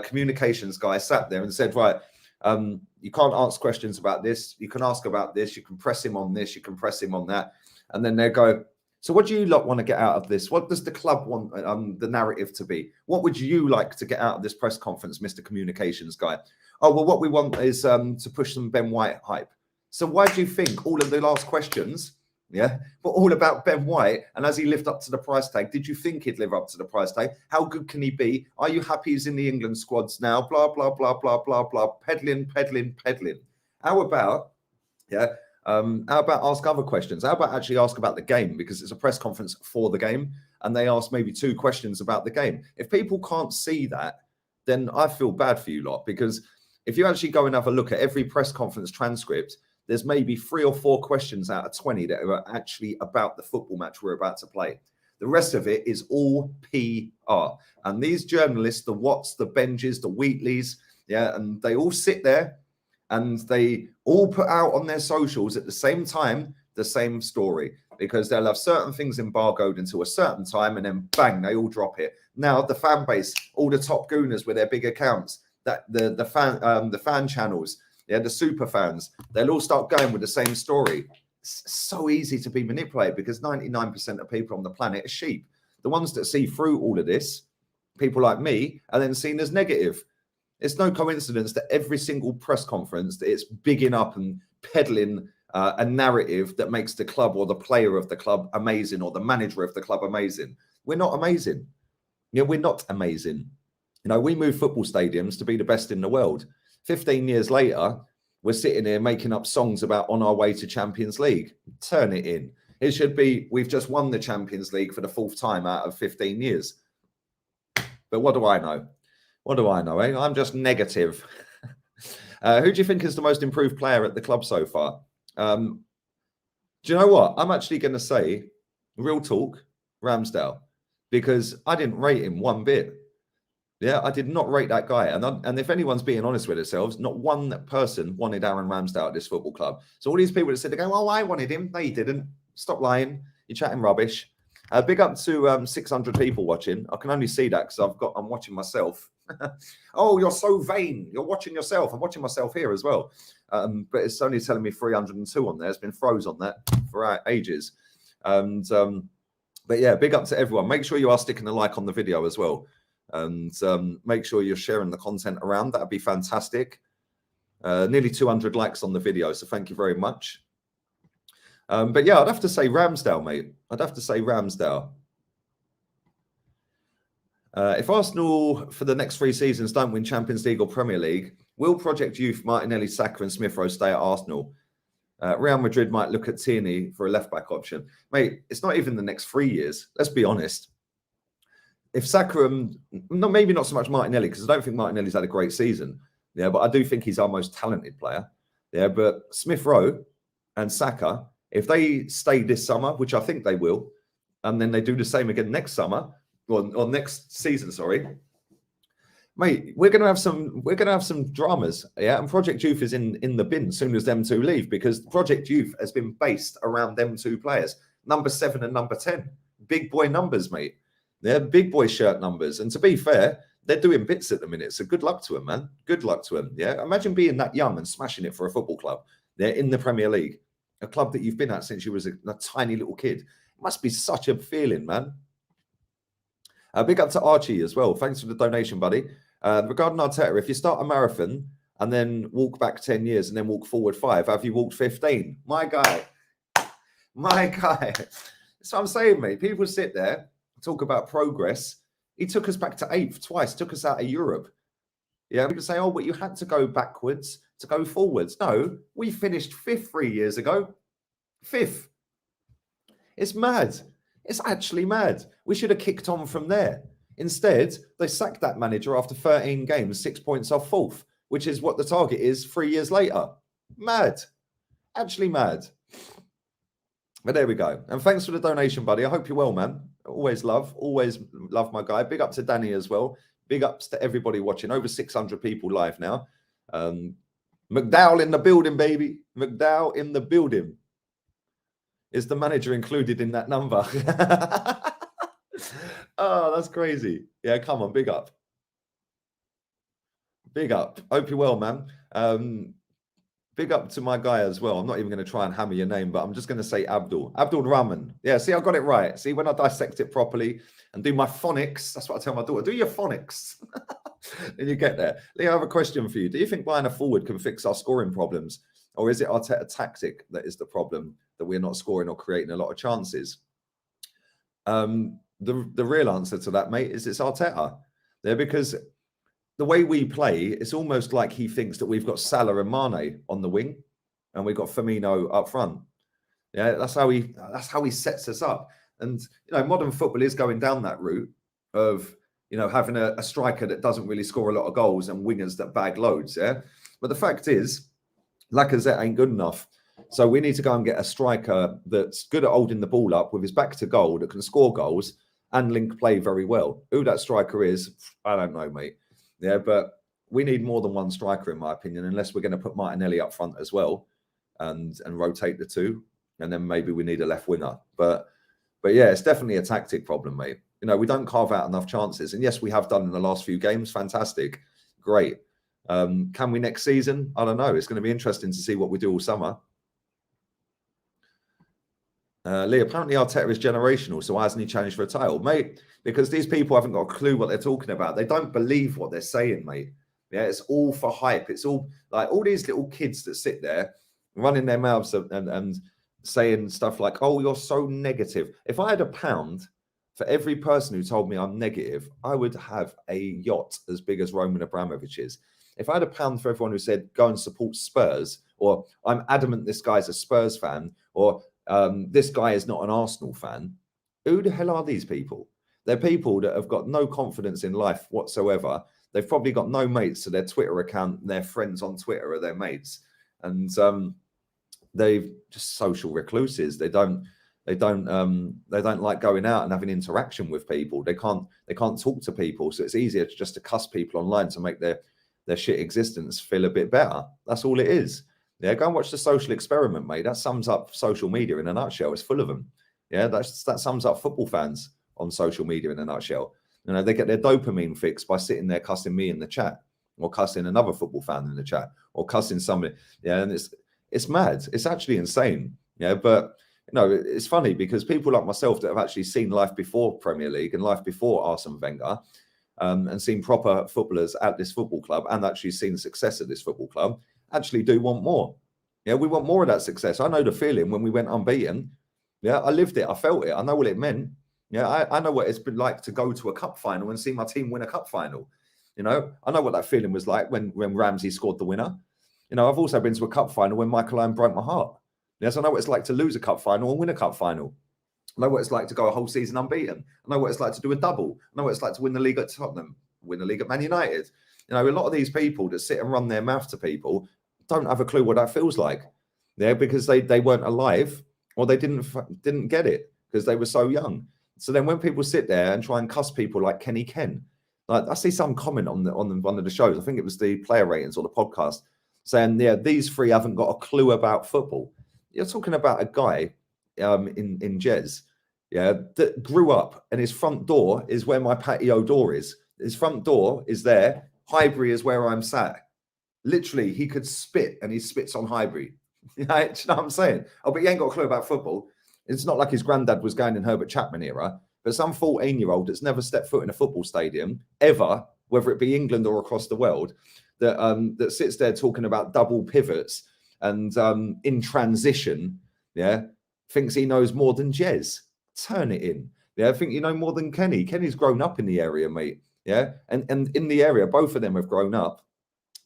communications guy sat there and said, right, you can't ask questions about this. You can ask about this. You can press him on this. You can press him on that. And then they go, so what do you lot want to get out of this? What does the club want the narrative to be? What would you like to get out of this press conference, Mr. Communications guy? Oh, well, what we want is to push some Ben White hype. So why do you think all of the last questions, yeah, were all about Ben White? And as he lived up to the price tag, did you think he'd live up to the price tag? How good can he be? Are you happy he's in the England squads now? Blah, blah, blah, blah, blah, blah. Peddling. How about, how about ask other questions? How about actually ask about the game? Because it's a press conference for the game. And they ask maybe 2 questions about the game. If people can't see that, then I feel bad for you lot. Because if you actually go and have a look at every press conference transcript, there's maybe 3 or 4 questions out of 20 that are actually about the football match we're about to play. The rest of it is all PR. And these journalists, the Watts, the Benjes, the Wheatleys, and they all sit there and they all put out on their socials at the same time the same story, because they'll have certain things embargoed until a certain time and then bang, they all drop it. Now the fan base, all the top gooners with their big accounts, that the fan channels, the super fans, they'll all start going with the same story. It's so easy to be manipulated because 99% of people on the planet are sheep. The ones that see through all of this, people like me, are then seen as negative. It's no coincidence that every single press conference that it's bigging up and peddling a narrative that makes the club or the player of the club amazing or the manager of the club amazing. We're not amazing. We're not amazing. We move football stadiums to be the best in the world. 15 years later, we're sitting here making up songs about on our way to Champions League. Turn it in. It should be, we've just won the Champions League for the 4th time out of 15 years. But what do I know? What do I know, eh? I'm just negative. Who do you think is the most improved player at the club so far? Do you know what? I'm actually going to say, real talk, Ramsdale, because I didn't rate him one bit. Yeah, I did not rate that guy. And if anyone's being honest with themselves, not one person wanted Aaron Ramsdale at this football club. So all these people that said, they go, oh, I wanted him. No, you didn't. Stop lying. You're chatting rubbish. Big up to 600 people watching. I can only see that because I'm watching myself. Oh, you're so vain. You're watching yourself. I'm watching myself here as well. But it's only telling me 302 on there. It's been froze on that for ages. And but yeah, big up to everyone. Make sure you are sticking a like on the video as well. And make sure you're sharing the content around. That'd be fantastic. Nearly 200 likes on the video, so thank you very much. But yeah, I'd have to say Ramsdale, mate. I'd have to say Ramsdale. If Arsenal for the next 3 seasons don't win Champions League or Premier League, will Project Youth, Martinelli, Saka and Smith Rowe stay at Arsenal? Real Madrid might look at Tierney for a left-back option. Mate, it's not even the next 3 years. Let's be honest. If Saka, maybe not so much Martinelli, because I don't think Martinelli's had a great season. Yeah, but I do think he's our most talented player. Yeah, but Smith Rowe and Saka, if they stay this summer, which I think they will, and then they do the same again next summer, or next season, sorry, mate, we're gonna have some dramas. Yeah, and Project Youth is in the bin as soon as them 2 leave, because Project Youth has been based around them 2 players, number 7 and number 10, big boy numbers, mate. They're big boy shirt numbers. And to be fair, they're doing bits at the minute. So good luck to them, man. Good luck to them. Yeah. Imagine being that young and smashing it for a football club. They're in the Premier League, a club that you've been at since you was a tiny little kid. It must be such a feeling, man. Big up to Archie as well. Thanks for the donation, buddy. Regarding Arteta, if you start a marathon and then walk back 10 years and then walk forward 5, have you walked 15? My guy. My guy. That's what I'm saying, mate. People sit there, talk about progress. He took us back to 8th twice, took us out of Europe. Yeah, people say, oh, but you had to go backwards to go forwards. No, we finished 5th 3 years ago. 5th. It's mad. It's actually mad. We should have kicked on from there. Instead, they sacked that manager after 13 games, 6 points off 4th, which is what the target is 3 years later. Mad. Actually mad. But there we go. And thanks for the donation, buddy. I hope you're well, man. Always love my guy. Big up to Danny as well. Big ups to everybody watching. Over 600 people live now. McDowell in the building, baby. McDowell in the building. Is the manager included in that number? Oh, that's crazy. Yeah, come on, big up. Big up. Hope you're well, man. Big up to my guy as well. I'm not even going to try and hammer your name, but I'm just going to say Abdul Rahman. Yeah, see, I got it right. See, when I dissect it properly and do my phonics, that's what I tell my daughter, do your phonics. Then you get there. Leo, I have a question for you. Do you think buying a forward can fix our scoring problems? Or is it our tactic that is the problem, that we're not scoring or creating a lot of chances? The real answer to that, mate, is it's Arteta. Yeah, because the way we play, it's almost like he thinks that we've got Salah and Mane on the wing and we've got Firmino up front. Yeah, that's how he sets us up. And, you know, modern football is going down that route of, you know, having a striker that doesn't really score a lot of goals and wingers that bag loads, yeah? But the fact is, Lacazette ain't good enough. So we need to go and get a striker that's good at holding the ball up with his back to goal, that can score goals and link play very well. Who that striker is, I don't know, mate. Yeah, but we need more than one striker, in my opinion, unless we're going to put Martinelli up front as well and rotate the two. And then maybe we need a left winger. But yeah, it's definitely a tactic problem, mate. You know, we don't carve out enough chances. And yes, we have done in the last few games. Fantastic. Great. Can we next season? I don't know. It's going to be interesting to see what we do all summer. Lee, apparently Arteta is generational, so why hasn't he challenged for a title? Mate, because these people haven't got a clue what they're talking about. They don't believe what they're saying, mate. Yeah, it's all for hype. It's all like all these little kids that sit there running their mouths and saying stuff like, oh, you're so negative. If I had £1 for every person who told me I'm negative, I would have a yacht as big as Roman Abramovich's. If I had £1 for everyone who said, go and support Spurs, or I'm adamant this guy's a Spurs fan, or this guy is not an Arsenal fan, who the hell are these people? They're people that have got no confidence in life whatsoever. They've probably got no mates, so their Twitter account, their friends on Twitter are their mates. And they've just social recluses. They don't like going out and having interaction with people. They can't talk to people. So it's easier just to cuss people online to make their shit existence feel a bit better. That's all it is. Yeah, go and watch The Social Experiment, mate. That sums up social media in a nutshell. It's full of them. Yeah, that sums up football fans on social media in a nutshell. You know, they get their dopamine fix by sitting there cussing me in the chat, or cussing another football fan in the chat, or cussing somebody. Yeah, and it's mad. It's actually insane. Yeah, but you know, it's funny because people like myself that have actually seen life before Premier League and life before Arsene Wenger, and seen proper footballers at this football club and actually seen success at this football club, actually do want more. Yeah, we want more of that success. I know the feeling when we went unbeaten. Yeah, I lived it. I felt it. I know what it meant. Yeah, I know what it's been like to go to a cup final and see my team win a cup final. You know, I know what that feeling was like when Ramsey scored the winner. You know, I've also been to a cup final when Michael Owen broke my heart. Yes, I know what it's like to lose a cup final and win a cup final. I know what it's like to go a whole season unbeaten. I know what it's like to do a double. I know what it's like to win the league at Tottenham, win the league at Man United. You know, a lot of these people that sit and run their mouth to people don't have a clue what that feels like. Yeah, because they weren't alive, or they didn't get it because they were so young. So then when people sit there and try and cuss people like Kenny Ken, like I see some comment on one of the shows, I think it was the player ratings or the podcast, saying, yeah, these three haven't got a clue about football. You're talking about a guy in Jez, yeah, that grew up and his front door is where my patio door is. His front door is there. Highbury is where I'm sat. Literally, he could spit and he spits on Highbury. You know what I'm saying? Oh, but he ain't got a clue about football. It's not like his granddad was going in Herbert Chapman era, but some 14-year-old that's never stepped foot in a football stadium ever, whether it be England or across the world, that sits there talking about double pivots and in transition, yeah, thinks he knows more than Jez. Turn it in. Yeah, I think you know more than Kenny. Kenny's grown up in the area, mate. Yeah, and in the area, both of them have grown up.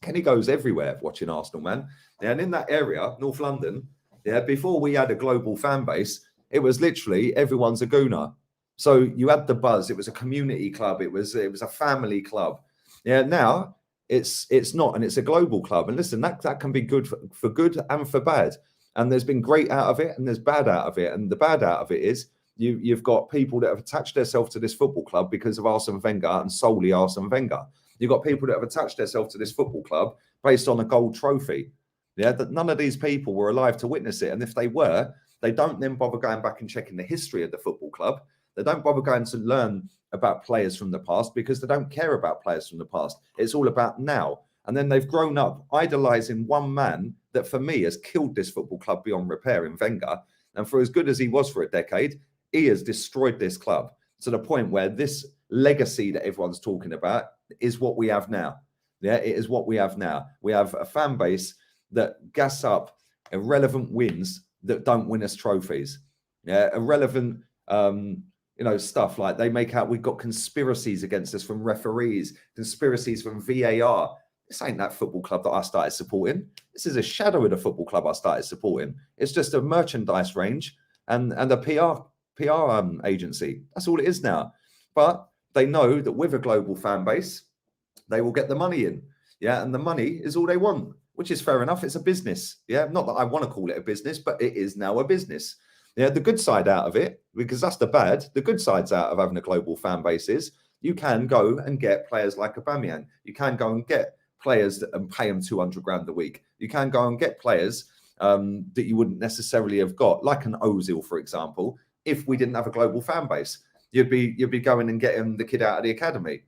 Kenny goes everywhere watching Arsenal, man. Yeah, and in that area, North London, yeah, before we had a global fan base, it was literally everyone's a gooner. So you had the buzz. It was a community club. It was a family club. Yeah, now it's not, and it's a global club. And listen, that can be good for good and for bad. And there's been great out of it, and there's bad out of it. And the bad out of it is you've got people that have attached themselves to this football club because of Arsene Wenger and solely Arsene Wenger. You've got people that have attached themselves to this football club based on a gold trophy. Yeah, that none of these people were alive to witness it. And if they were, they don't then bother going back and checking the history of the football club. They don't bother going to learn about players from the past because they don't care about players from the past. It's all about now. And then they've grown up idolizing one man that, for me, has killed this football club beyond repair in Wenger. And for as good as he was for a decade, he has destroyed this club to the point where this legacy that everyone's talking about is what we have now. Yeah, it is what we have now. We have a fan base that gas up irrelevant wins that don't win us trophies. Yeah, irrelevant, stuff like they make out we've got conspiracies against us from referees, conspiracies from VAR. This ain't that football club that I started supporting. This is a shadow of the football club I started supporting. It's just a merchandise range and a PR agency. That's all it is now. But they know that with a global fan base, they will get the money in. Yeah, and the money is all they want, which is fair enough. It's a business. Yeah, not that I want to call it a business, but it is now a business. Yeah, the good side out of it, because that's the bad, the good sides out of having a global fan base is you can go and get players like Aubameyang. You can go and get players and pay them 200 grand a week. You can go and get players that you wouldn't necessarily have got, like an Ozil, for example, if we didn't have a global fan base. You'd be going and getting the kid out of the academy.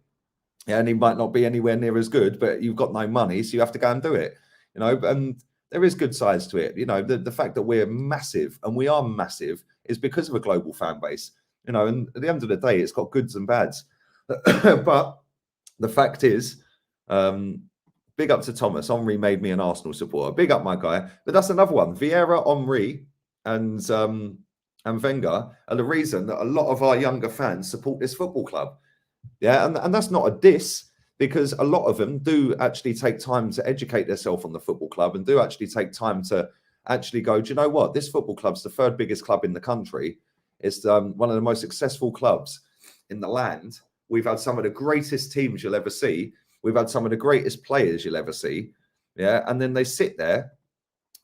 Yeah, and he might not be anywhere near as good, but you've got no money, so you have to go and do it. And there is good sides to it. The fact that we're massive, and we are massive, is because of a global fan base. And at the end of the day, it's got goods and bads. But the fact is, big up to Thomas. Henry made me an Arsenal supporter. Big up, my guy. But that's another one. Vieira, Henry, and Wenger are the reason that a lot of our younger fans support this football club. Yeah, and that's not a diss, because a lot of them do actually take time to educate themselves on the football club and do actually take time to actually go, do you know what? This football club's the third biggest club in the country. It's one of the most successful clubs in the land. We've had some of the greatest teams you'll ever see. We've had some of the greatest players you'll ever see. Yeah, and then they sit there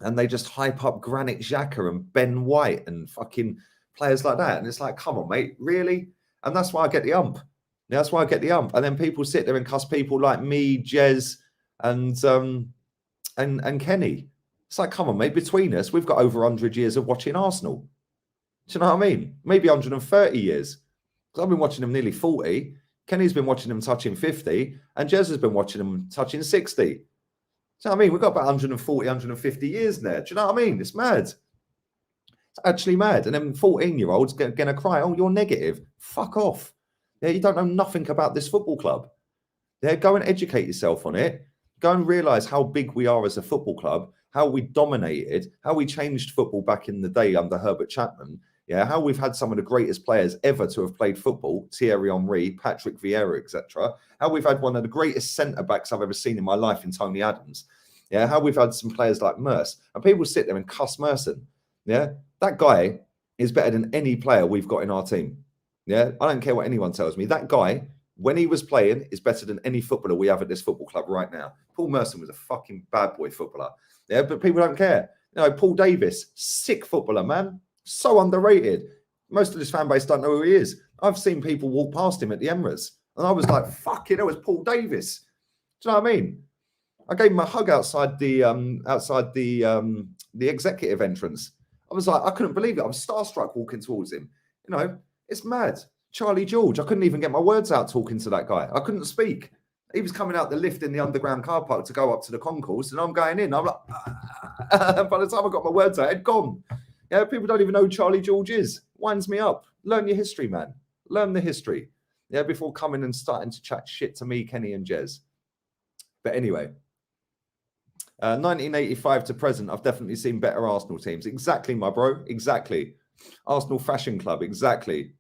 and they just hype up Granit Xhaka and Ben White and fucking players like that. And it's like, come on, mate, really? And that's why I get the ump. Yeah, that's why I get the ump. And then people sit there and cuss people like me, Jez, and Kenny. It's like, come on, mate, between us, we've got over 100 years of watching Arsenal. Do you know what I mean? Maybe 130 years. Because I've been watching them nearly 40. Kenny's been watching them touching 50. And Jez has been watching them touching 60. Do you know what I mean? We've got about 140, 150 years there. Do you know what I mean? It's mad. It's actually mad. And then 14-year-olds going to cry, oh, you're negative. Fuck off. Yeah, you don't know nothing about this football club. Yeah, go and educate yourself on it. Go and realise how big we are as a football club, how we dominated, how we changed football back in the day under Herbert Chapman. Yeah, how we've had some of the greatest players ever to have played football, Thierry Henry, Patrick Vieira, etc. How we've had one of the greatest centre-backs I've ever seen in my life in Tony Adams. Yeah, how we've had some players like Merce. And people sit there and cuss Merson. Yeah, that guy is better than any player we've got in our team. Yeah, I don't care what anyone tells me. That guy, when he was playing, is better than any footballer we have at this football club right now. Paul Merson was a fucking bad boy footballer. Yeah, but people don't care. Paul Davis, sick footballer, man. So underrated. Most of this fan base don't know who he is. I've seen people walk past him at the Emirates, and I was like, fuck it, it was Paul Davis. Do you know what I mean? I gave him a hug outside the executive entrance. I was like, I couldn't believe it. I was starstruck walking towards him. It's mad. Charlie George, I couldn't even get my words out talking to that guy. I couldn't speak. He was coming out the lift in the underground car park to go up to the concourse, and I'm going in. I'm like, by the time I got my words out, it'd gone. Yeah, people don't even know who Charlie George is. Winds me up. Learn your history, man. Learn the history. Yeah, before coming and starting to chat shit to me, Kenny and Jez. But anyway, 1985 to present, I've definitely seen better Arsenal teams. Exactly, my bro. Exactly. Arsenal Fashion Club. Exactly.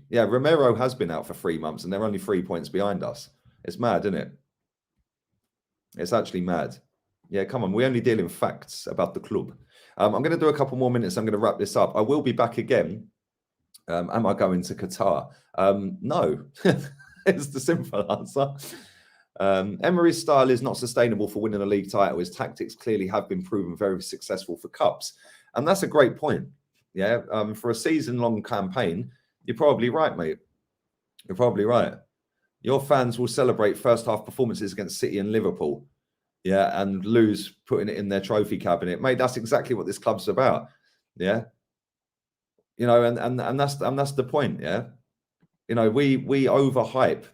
Yeah, Romero has been out for 3 months and they're only 3 points behind us. It's mad, isn't it? It's actually mad. Yeah, come on. We only deal in facts about the club. I'm going to do a couple more minutes. I'm going to wrap this up. I will be back again. Am I going to Qatar? No. It's the simple answer. Emery's style is not sustainable for winning a league title. His tactics clearly have been proven very successful for cups. And that's a great point. Yeah, for a season-long campaign, you're probably right, mate. You're probably right. Your fans will celebrate first-half performances against City and Liverpool. yeah, and lose putting it in their trophy cabinet. Mate, that's exactly what this club's about. Yeah. You know, and that's the point, yeah. You know, we overhype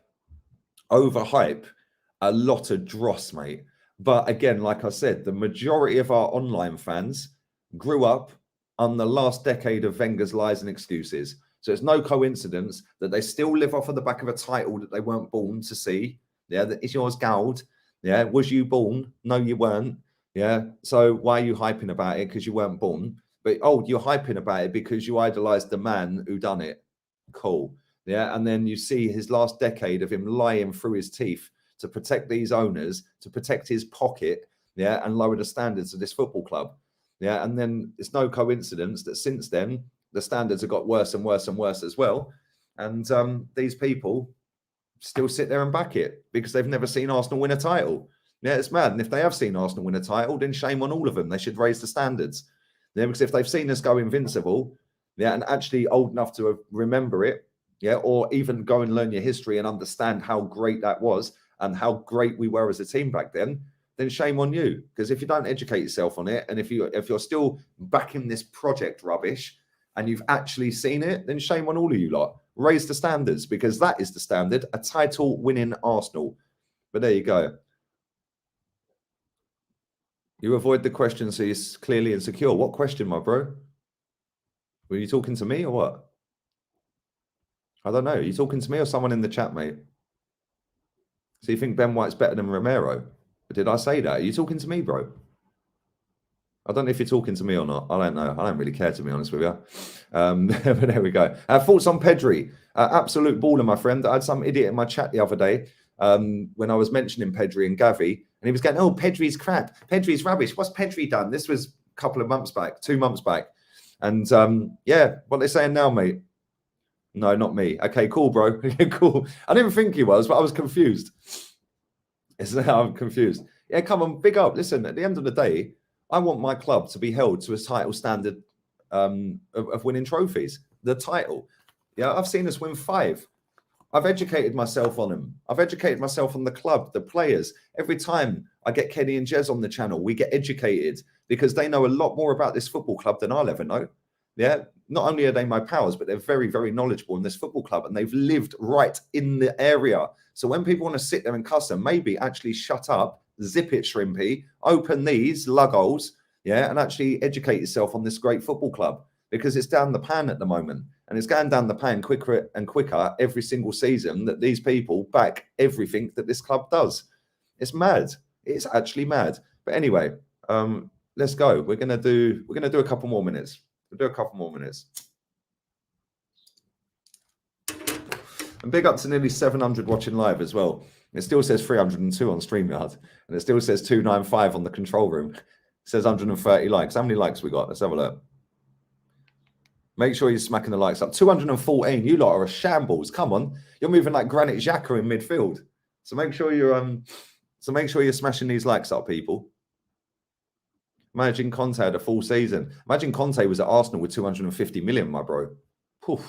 a lot of dross, mate. But again, like I said, the majority of our online fans grew up on the last decade of Wenger's lies and excuses. So it's no coincidence that they still live off of the back of a title that they weren't born to see. Yeah, that is yours gold. Yeah, was you born? No, you weren't. Yeah, so why are you hyping about it? Because you weren't born. But oh, you're hyping about it because you idolized the man who done it. Cool. Yeah, and then you see his last decade of him lying through his teeth to protect these owners, to protect his pocket, yeah, and lower the standards of this football club. Yeah, and then it's no coincidence that since then the standards have got worse and worse and worse as well. And these people still sit there and back it because they've never seen Arsenal win a title. Yeah, it's mad. And if they have seen Arsenal win a title, then shame on all of them. They should raise the standards. Yeah, because if they've seen us go invincible, yeah, and actually old enough to remember it, yeah, or even go and learn your history and understand how great that was and how great we were as a team back then shame on you. Because if you don't educate yourself on it, and if you're still backing this project rubbish and you've actually seen it, then shame on all of you lot. Raise the standards, because that is the standard, a title-winning Arsenal. But there you go. You avoid the question, so you're clearly insecure. What question, my bro? Were you talking to me or what? I don't know. Are you talking to me or someone in the chat, mate? So you think Ben White's better than Romero? Did I say that? Are you talking to me, bro? I don't know if you're talking to me or not. I don't know. I don't really care, to be honest with you. But there we go. Thoughts on Pedri? Absolute baller, my friend. I had some idiot in my chat the other day when I was mentioning Pedri and Gavi, and he was going, "Oh, Pedri's crap. Pedri's rubbish. What's Pedri done?" This was a couple of months back, 2 months back. And yeah, what they're saying now, mate. No, not me. Okay, cool, bro. Cool. I didn't think he was, but I was confused. I'm confused. Yeah, come on, big up. Listen, at the end of the day, I want my club to be held to a title standard of winning trophies. The title. Yeah, I've seen us win 5. I've educated myself on them. I've educated myself on the club, the players. Every time I get Kenny and Jez on the channel, we get educated because they know a lot more about this football club than I'll ever know. Yeah, not only are they my pals, but they're very, very knowledgeable in this football club, and they've lived right in the area. So when people want to sit there and cuss them, maybe actually shut up, zip it, Shrimpy, open these lugholes, yeah, and actually educate yourself on this great football club, because it's down the pan at the moment, and it's going down the pan quicker and quicker every single season that these people back everything that this club does. It's mad. It's actually mad. But anyway, let's go. We're gonna do a couple more minutes. We'll do a couple more minutes. And big up to nearly 700 watching live as well. It still says 302 on StreamYard, and it still says 295 on the control room. It says 130 likes. How many likes we got? Let's have a look. Make sure you're smacking the likes up. 214. You lot are a shambles. Come on, you're moving like Granit Xhaka in midfield. So make sure you're smashing these likes up, people. Imagine Conte had a full season. Imagine Conte was at Arsenal with 250 million, my bro. Poof.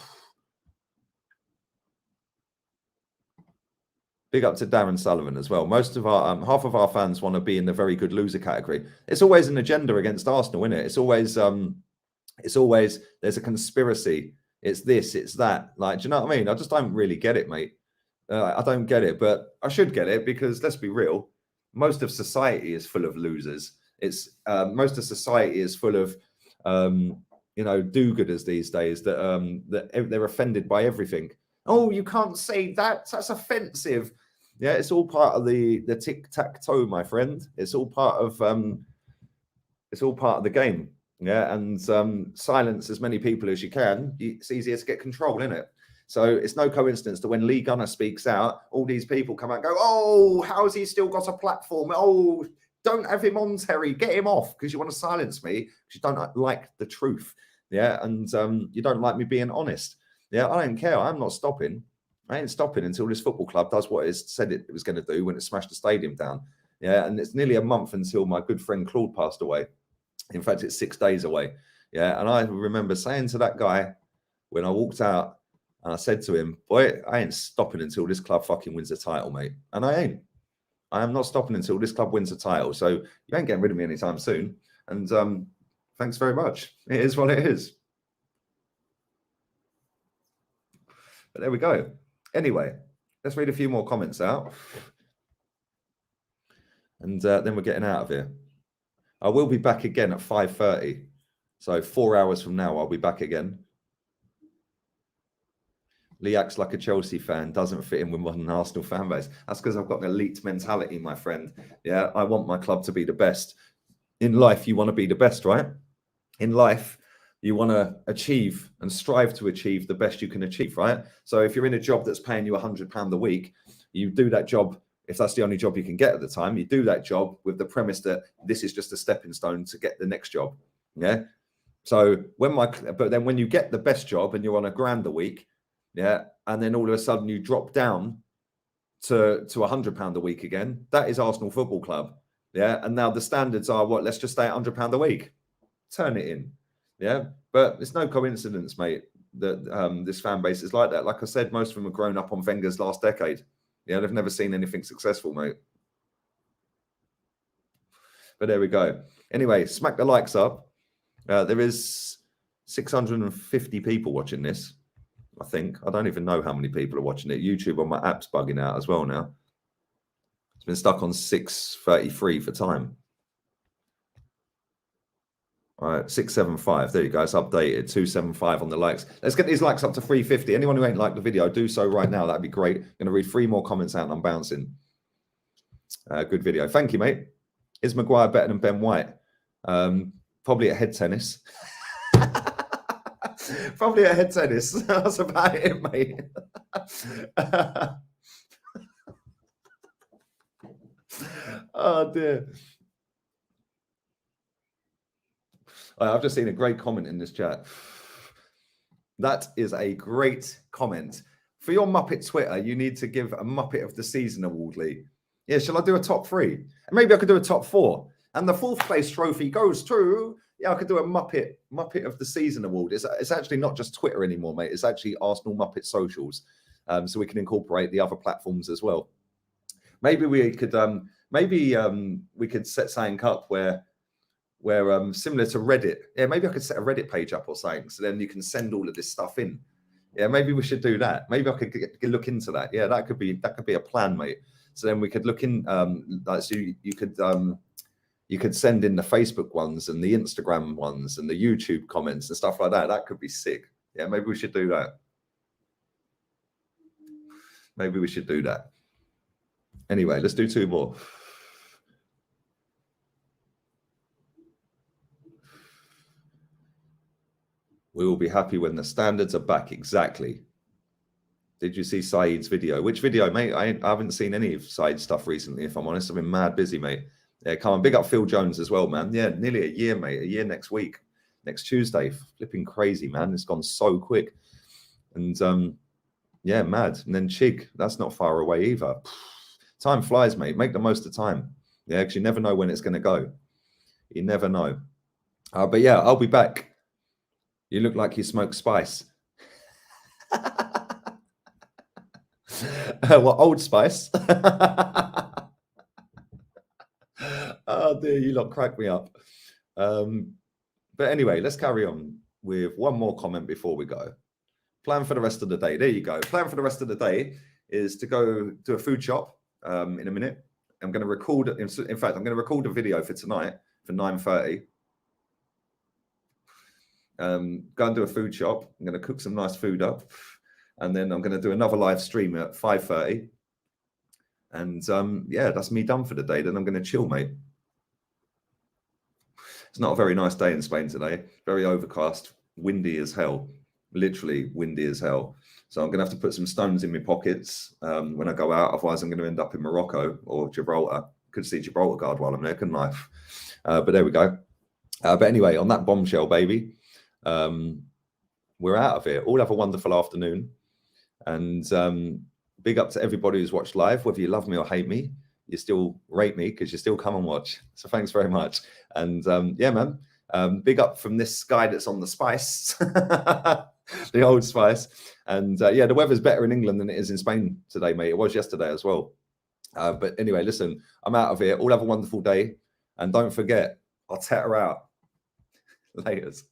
Big up to Darren Sullivan as well. Most of our half of our fans want to be in the very good loser category. It's always an agenda against Arsenal, isn't it? It's always there's a conspiracy. It's this, it's that. Like, do you know what I mean? I just don't really get it, mate. I don't get it, but I should get it, because let's be real. Most of society is full of losers. It's most of society is full of do-gooders these days that they're offended by everything. Oh, you can't say that. That's offensive. Yeah, it's all part of the tic-tac-toe, my friend. It's all part of the game. Yeah, and silence as many people as you can. It's easier to get control, isn't it? So it's no coincidence that when Lee Gunner speaks out, all these people come out and go, "Oh, how has he still got a platform? Oh, don't have him on, Terry. Get him off, because you want to silence me because you don't like the truth." Yeah, and you don't like me being honest. Yeah, I don't care. I'm not stopping. I ain't stopping until this football club does what it said it was going to do when it smashed the stadium down. Yeah, and it's nearly a month until my good friend Claude passed away. In fact, it's 6 days away. Yeah, and I remember saying to that guy when I walked out, and I said to him, "Boy, I ain't stopping until this club fucking wins the title, mate." And I ain't. I am not stopping until this club wins a title. So you ain't getting rid of me anytime soon. And thanks very much. It is what it is. But there we go. Anyway, let's read a few more comments out. And then we're getting out of here. I will be back again at 5:30. So 4 hours from now, I'll be back again. Lee acts like a Chelsea fan, doesn't fit in with modern Arsenal fan base. That's because I've got an elite mentality, my friend. Yeah, I want my club to be the best. In life, you want to be the best, right? In life, you want to achieve and strive to achieve the best you can achieve, right? So if you're in a job that's paying you £100 a week, you do that job. If that's the only job you can get at the time, you do that job with the premise that this is just a stepping stone to get the next job. Yeah. So but then when you get the best job and you're on £1,000 a week, yeah, and then all of a sudden you drop down to £100 a week again, that is Arsenal Football Club. Yeah. And now the standards are what? Let's just stay at £100 a week. Turn it in. Yeah. But it's no coincidence, mate, that this fan base is like that. Like I said, most of them have grown up on Wenger's last decade. Yeah, they've never seen anything successful, mate. But there we go. Anyway, smack the likes up. There is 650 people watching this, I think. I don't even know how many people are watching it. YouTube on my app's bugging out as well now. It's been stuck on 6:33 for time. All right, 675. There you go. It's updated. 275 on the likes. Let's get these likes up to 350. Anyone who ain't liked the video, do so right now. That'd be great. I'm going to read 3 more comments out and I'm bouncing. Good video. Thank you, mate. Is Maguire better than Ben White? Probably at head tennis. Probably at head tennis. That's about it, mate. Oh, dear. I've just seen a great comment in this chat. That is a great comment. For your Muppet Twitter, you need to give a Muppet of the Season award, Lee. Yeah, shall I do a top 3? And maybe I could do a top 4. And the 4th place trophy goes to, yeah, I could do a Muppet of the Season award. It's actually not just Twitter anymore, mate. It's actually Arsenal Muppet socials. So we can incorporate the other platforms as well. Maybe we could set something up where similar to Reddit. Yeah, maybe I could set a Reddit page up or something, so then you can send all of this stuff in. Yeah, maybe we should do that. Maybe I could look into that. Yeah, that could be a plan, mate. So then we could look in, so you could send in the Facebook ones and the Instagram ones and the YouTube comments and stuff like that. That could be sick. Yeah, maybe we should do that. Maybe we should do that. Anyway, let's do 2 more. We will be happy when the standards are back. Exactly. Did you see Saeed's video? Which video, mate? I haven't seen any of Saeed's stuff recently, if I'm honest. I've been mad busy, mate. Yeah, come on. Big up Phil Jones as well, man. Yeah, nearly a year, mate. A year next week. Next Tuesday. Flipping crazy, man. It's gone so quick. And, yeah, mad. And then Chig. That's not far away either. Time flies, mate. Make the most of time. Yeah, because you never know when it's going to go. You never know. But, yeah, I'll be back. You look like you smoke spice. What, Old Spice? Oh, dear, you lot crack me up. But anyway, let's carry on with one more comment before we go. Plan for the rest of the day. There you go. Plan for the rest of the day is to go to a food shop in a minute. I'm going to record, in fact, I'm going to record a video for tonight for 9:30. Go and do a food shop. I'm going to cook some nice food up. And then I'm going to do another live stream at 5:30. And yeah, that's me done for the day. Then I'm going to chill, mate. It's not a very nice day in Spain today. Very overcast, windy as hell. Literally windy as hell. So I'm going to have to put some stones in my pockets when I go out. Otherwise, I'm going to end up in Morocco or Gibraltar. Could see Gibraltar Guard while I'm there, couldn't I? But there we go. But anyway, on that bombshell, baby, we're out of here. All have a wonderful afternoon. And big up to everybody who's watched live. Whether you love me or hate me, you still rate me because you still come and watch. So thanks very much. And yeah, man, big up from this guy that's on the Spice, the Old Spice. And yeah, the weather's better in England than it is in Spain today, mate. It was yesterday as well. But anyway, listen, I'm out of here. All have a wonderful day. And don't forget, Arteta out. Laters.